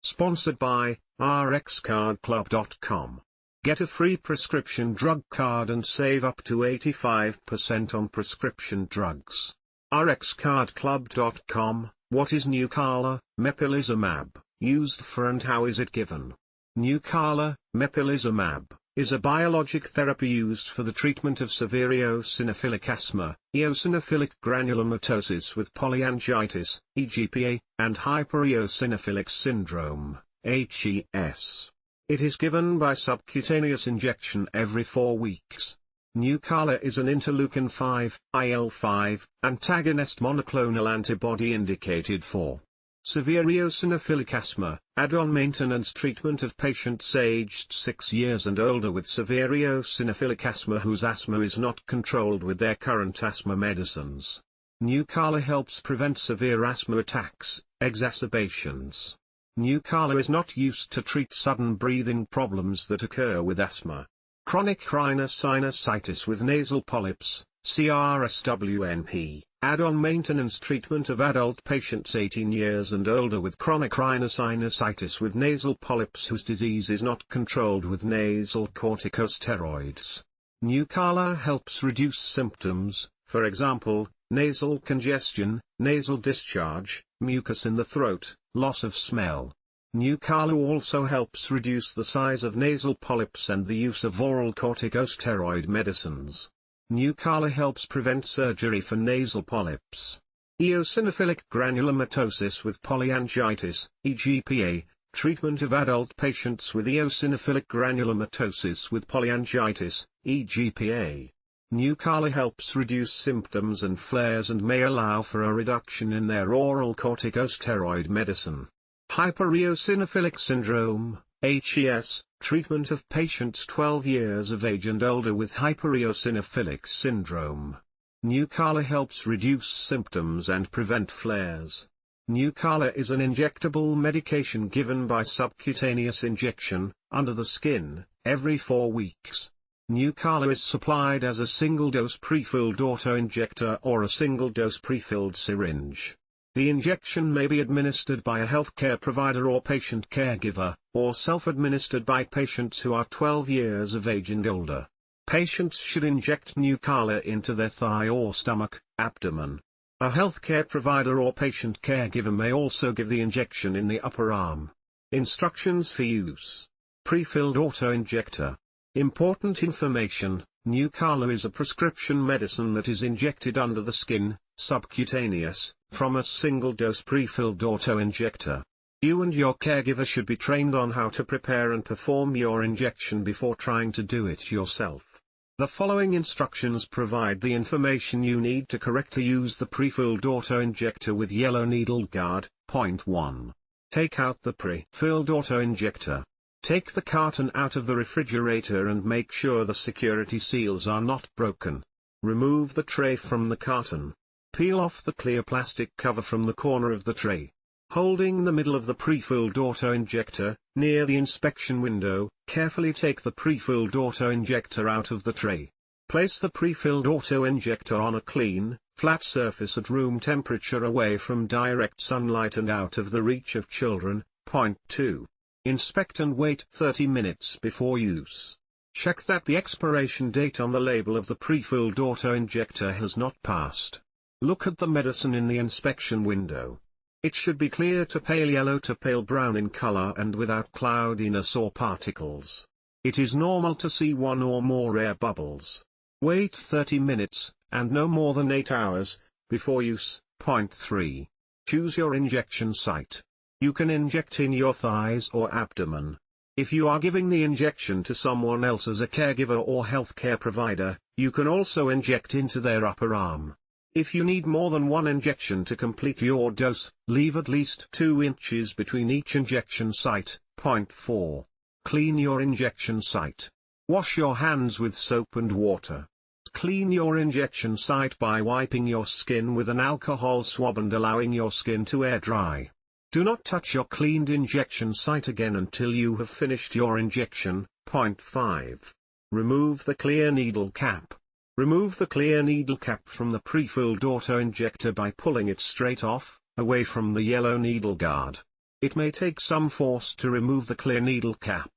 Sponsored by RxCardClub.com. Get a free prescription drug card and save up to 85% on prescription drugs. RxCardClub.com. What is Nucala Mepolizumab used for and how is it given? Nucala Mepolizumab is a biologic therapy used for the treatment of severe eosinophilic asthma, eosinophilic granulomatosis with polyangiitis EGPA, and hypereosinophilic syndrome HES. It is given by subcutaneous injection every 4 weeks. Nucala is an interleukin 5, IL-5, antagonist monoclonal antibody indicated for severe eosinophilic asthma, add-on maintenance treatment of patients aged 6 years and older with severe eosinophilic asthma whose asthma is not controlled with their current asthma medicines. Nucala helps prevent severe asthma attacks, exacerbations. Nucala is not used to treat sudden breathing problems that occur with asthma. Chronic Rhinosinusitis with nasal polyps, CRSwNP. Add-on maintenance treatment of adult patients 18 years and older with chronic rhinosinusitis with nasal polyps whose disease is not controlled with nasal corticosteroids. Nucala helps reduce symptoms, for example, nasal congestion, nasal discharge, mucus in the throat, loss of smell. Nucala also helps reduce the size of nasal polyps and the use of oral corticosteroid medicines. Nucala helps prevent surgery for nasal polyps. Eosinophilic granulomatosis with polyangiitis EGPA, treatment of adult patients with eosinophilic granulomatosis with polyangiitis EGPA. Nucala helps reduce symptoms and flares and may allow for a reduction in their oral corticosteroid medicine. Hypereosinophilic syndrome HES, treatment of patients 12 years of age and older with hypereosinophilic syndrome. Nucala helps reduce symptoms and prevent flares. Nucala is an injectable medication given by subcutaneous injection, under the skin, every 4 weeks. Nucala is supplied as a single-dose prefilled autoinjector or a single-dose prefilled syringe. The injection may be administered by a healthcare provider or patient caregiver, or self-administered by patients who are 12 years of age and older. Patients should inject Nucala into their thigh or stomach, abdomen. A healthcare provider or patient caregiver may also give the injection in the upper arm. Instructions for use. Prefilled autoinjector. Important information: Nucala is a prescription medicine that is injected under the skin, subcutaneous, from a single-dose prefilled autoinjector. You and your caregiver should be trained on how to prepare and perform your injection before trying to do it yourself. The following instructions provide the information you need to correctly use the prefilled autoinjector with yellow needle guard. Point 1. Take out the pre-filled autoinjector. Take the carton out of the refrigerator and make sure the security seals are not broken. Remove the tray from the carton. Peel off the clear plastic cover from the corner of the tray. Holding the middle of the prefilled autoinjector, near the inspection window, carefully take the prefilled autoinjector out of the tray. Place the prefilled autoinjector on a clean, flat surface at room temperature away from direct sunlight and out of the reach of children. Point 2. Inspect and wait 30 minutes before use. Check that the expiration date on the label of the prefilled autoinjector has not passed. Look at the medicine in the inspection window. It should be clear to pale yellow to pale brown in color and without cloudiness or particles. It is normal to see one or more air bubbles. Wait 30 minutes, and no more than 8 hours, before use. Point 3. Choose your injection site. You can inject in your thighs or abdomen. If you are giving the injection to someone else as a caregiver or healthcare provider, you can also inject into their upper arm. If you need more than one injection to complete your dose, leave at least 2 inches between each injection site. Point 4. Clean your injection site. Wash your hands with soap and water. Clean your injection site by wiping your skin with an alcohol swab and allowing your skin to air dry. Do not touch your cleaned injection site again until you have finished your injection. Point 5. Remove the clear needle cap. Remove the clear needle cap from the prefilled autoinjector by pulling it straight off, away from the yellow needle guard. It may take some force to remove the clear needle cap.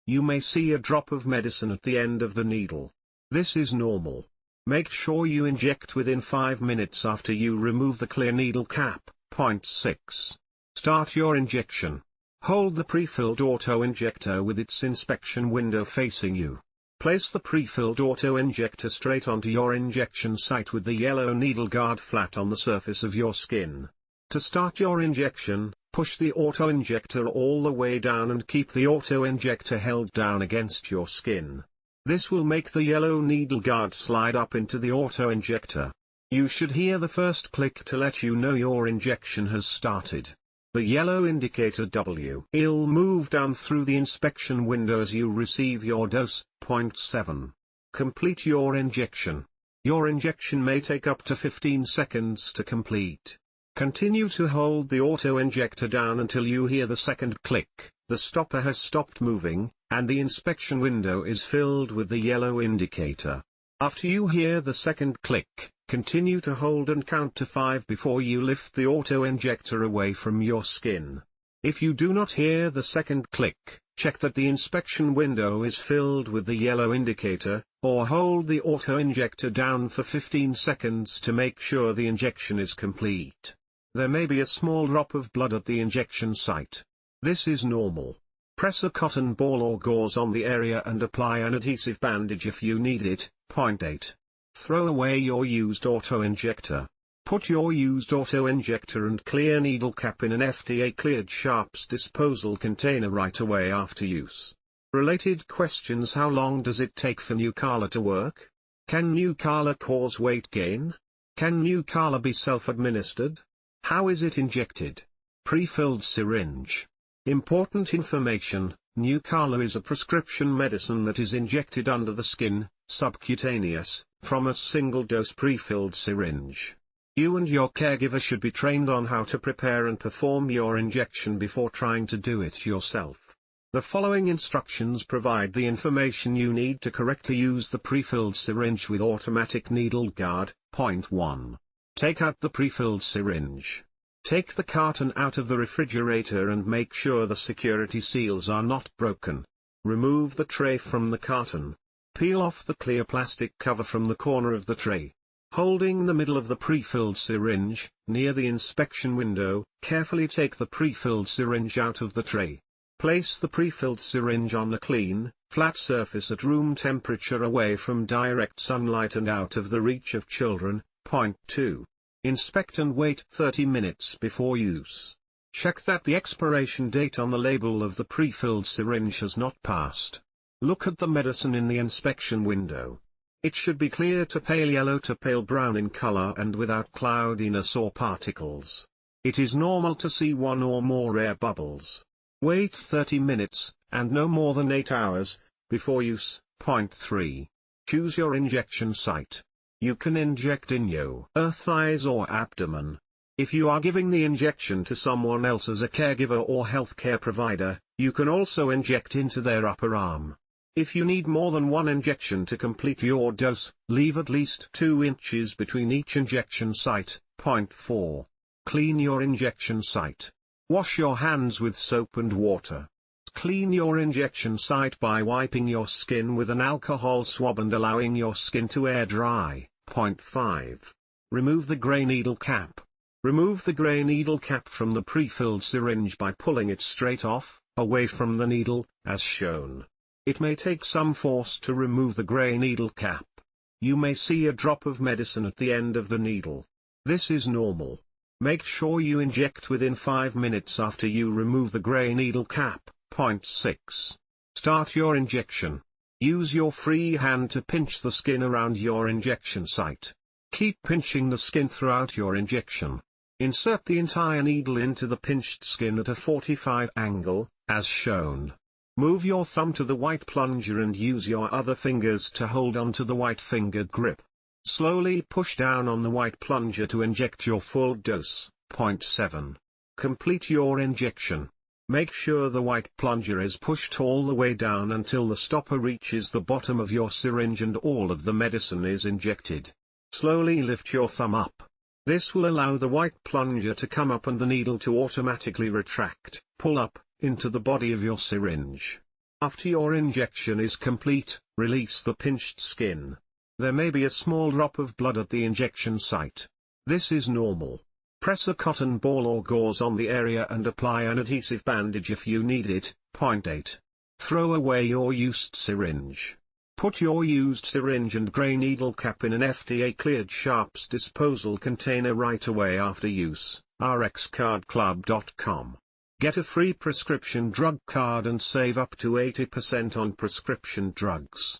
You may see a drop of medicine at the end of the needle. This is normal. Make sure you inject within 5 minutes after you remove the clear needle cap. Point 6. Start your injection. Hold the prefilled autoinjector with its inspection window facing you. Place the prefilled autoinjector straight onto your injection site with the yellow needle guard flat on the surface of your skin. To start your injection, push the autoinjector all the way down and keep the autoinjector held down against your skin. This will make the yellow needle guard slide up into the autoinjector. You should hear the first click to let you know your injection has started. The yellow indicator W will move down through the inspection window as you receive your dose. Point 7. Complete your injection. Your injection may take up to 15 seconds to complete. Continue to hold the auto-injector down until you hear the second click, the stopper has stopped moving, and the inspection window is filled with the yellow indicator. After you hear the second click, continue to hold and count to 5 before you lift the auto-injector away from your skin. If you do not hear the second click, check that the inspection window is filled with the yellow indicator, or hold the auto-injector down for 15 seconds to make sure the injection is complete. There may be a small drop of blood at the injection site. This is normal. Press a cotton ball or gauze on the area and apply an adhesive bandage if you need it. Point 8. Throw away your used auto-injector. Put your used auto-injector and clear needle cap in an FDA-cleared sharps disposal container right away after use. Related questions: how long does it take for Nucala to work? Can Nucala cause weight gain? Can Nucala be self-administered? How is it injected? Prefilled syringe. Important information: Nucala is a prescription medicine that is injected under the skin, subcutaneous, from a single-dose prefilled syringe. You and your caregiver should be trained on how to prepare and perform your injection before trying to do it yourself. The following instructions provide the information you need to correctly use the prefilled syringe with automatic needle guard. Point 1. Take out the prefilled syringe. Take the carton out of the refrigerator and make sure the security seals are not broken. Remove the tray from the carton. Peel off the clear plastic cover from the corner of the tray. Holding the middle of the prefilled syringe, near the inspection window, carefully take the prefilled syringe out of the tray. Place the prefilled syringe on a clean, flat surface at room temperature away from direct sunlight and out of the reach of children. Point 2. Inspect and wait 30 minutes before use. Check that the expiration date on the label of the prefilled syringe has not passed. Look at the medicine in the inspection window. It should be clear to pale yellow to pale brown in color and without cloudiness or particles. It is normal to see one or more air bubbles. Wait 30 minutes, and no more than 8 hours, before use. Point 3. Choose your injection site. You can inject in your thighs or abdomen. If you are giving the injection to someone else as a caregiver or healthcare provider, you can also inject into their upper arm. If you need more than one injection to complete your dose, leave at least 2 inches between each injection site. Point 4. Clean your injection site. Wash your hands with soap and water. Clean your injection site by wiping your skin with an alcohol swab and allowing your skin to air dry. Point 5. Remove the gray needle cap. Remove the gray needle cap from the prefilled syringe by pulling it straight off, away from the needle, as shown. It may take some force to remove the gray needle cap. You may see a drop of medicine at the end of the needle. This is normal. Make sure you inject within 5 minutes after you remove the gray needle cap. Point 6. Start your injection. Use your free hand to pinch the skin around your injection site. Keep pinching the skin throughout your injection. Insert the entire needle into the pinched skin at a 45 angle, as shown. Move your thumb to the white plunger and use your other fingers to hold onto the white finger grip. Slowly push down on the white plunger to inject your full dose. Point 7. Complete your injection. Make sure the white plunger is pushed all the way down until the stopper reaches the bottom of your syringe and all of the medicine is injected. Slowly lift your thumb up. This will allow the white plunger to come up and the needle to automatically retract. Pull up into the body of your syringe. After your injection is complete, release the pinched skin. There may be a small drop of blood at the injection site. This is normal. Press a cotton ball or gauze on the area and apply an adhesive bandage if you need it. Point 8. Throw away your used syringe. Put your used syringe and gray needle cap in an FDA-cleared sharps disposal container right away after use. rxcardclub.com. Get a free prescription drug card and save up to 80% on prescription drugs.